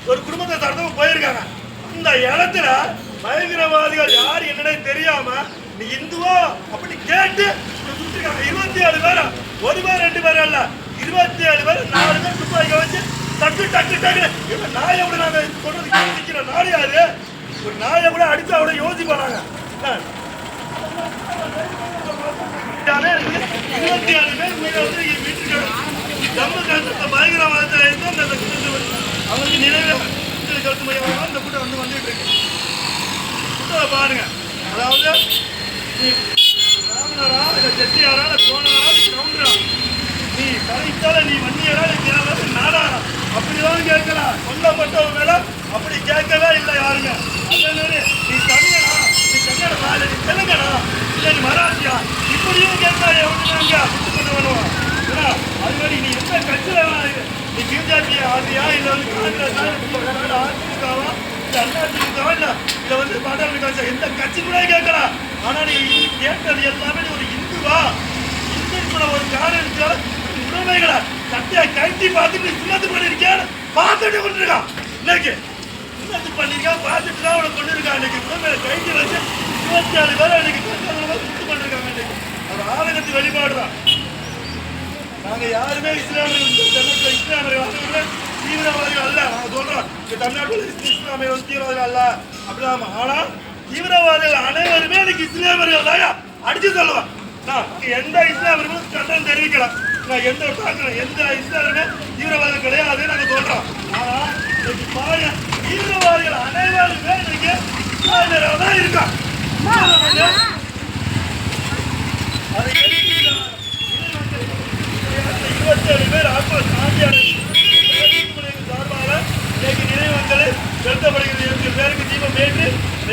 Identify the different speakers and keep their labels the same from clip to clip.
Speaker 1: ஒரு குடும்பத்தை சார்ந்தவங்க போயிருக்காங்க. இந்த இடத்துல பயங்கரவாதிகள் யார் என்னன்னே தெரியாம நீ இந்துவா அப்படி கேட்டு சுட்டிருக்காங்க. 27 பேர், ஒரு பேர் 2 பேர் அல்ல, 27 பேர் 4 பேர் துப்பாக்கி வச்சு டக்கு டக்கு டக்கு நாயை கூட நாங்க சொல்றது நிக்கிற நாடு யாரு? ஒரு நாயை கூட அடிச்சு அவட யோசிப்பாங்க. 27 பேர் வீட்டுக்கு ஜம்மு காஷ்மீர் பயங்கரவாதத்தில் இருந்து அவங்களுக்கு நினைவு கருத்து மையம் இந்த கூட்டம் வந்துட்டு இருக்கு. பாருங்க, அதாவது நீ ராமனாரா இல்லை செட்டியாரா இல்லை சோழனாரா நீ கவுண்டரா, நீ கலைத்தால நீ வன்னியரா இல்லை நாடாரா அப்படிதான் கேட்கலாம். சொல்லப்பட்டவங்க மேல அப்படி கேட்கவே இல்லை யாருங்க. அதே மாதிரி நீ தமிழனா, நீ கன்னடமா இல்லை நீ தெலுங்கனா இல்லை நீ மராட்டியா இப்படியும் கேட்கா எவனுங்க விட்டு கொண்டு வருவான். அது மாதிரி நீ எந்த கட்சியில நீ பிஜேபி ஆதியா இல்லை வந்து காங்கிரஸா அதிமுகவா இல்லை அதிமுகவா இல்லை இதை வந்து பாட்டாளி கட்சி எந்த கட்சி கூட கேட்கலாம். ஆனா நீ கேட்டது எல்லாமே நீ ஒரு இந்துவா, இந்து கூட ஒரு காரணத்தால உடைமைகளை சட்டையை கைட்டி பார்த்துட்டு சுமத்து பண்ணிருக்கேன் பார்த்துட்டு கொண்டிருக்கான். இன்னைக்கு சுமத்து பண்ணிருக்கான் பார்த்துட்டு தான் அவனை கொண்டிருக்கான். இன்னைக்கு உடைமையை கைட்டி வச்சு 27 பேர் இன்னைக்கு சுட்டு பண்ணிருக்காங்க. இன்னைக்கு அது ஆலயத்து வெளிப்பாடுதான். நாங்க யாருமே இஸ்லாமியர்கள் தீவிரவாதிகள் அல்ல. நாங்க சொல்றோம் தமிழ்நாட்டில் இஸ்லாமியர்கள் தீவிரவாதிகள் அல்ல அப்படிதான். ஆனா தீவிரவாதிகள் அனைவருமே இன்னைக்கு இஸ்லாமியர்கள் தான் அடிச்சு சொல்லுவான். எந்த இஸ்லாமியர்களும் கண்டனம் தெரிவிக்கலாம். எந்த இஸ்லாமியருமே தீவிரவாதிகள் கிடையாது நாங்க சொல்றோம். ஆனா இன்னைக்கு பாருங்க, தீவிரவாதிகள் அனைவருமே இன்னைக்கு இஸ்லாமியர்கள் தான் இருக்கான். அதை 27 பேர் சார்பாக இன்னைக்கு நினைவஞ்சலி செலுத்தப்படுகிறது. 7 பேருக்கு தீபம் ஏற்று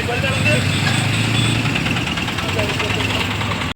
Speaker 1: வழிநடந்து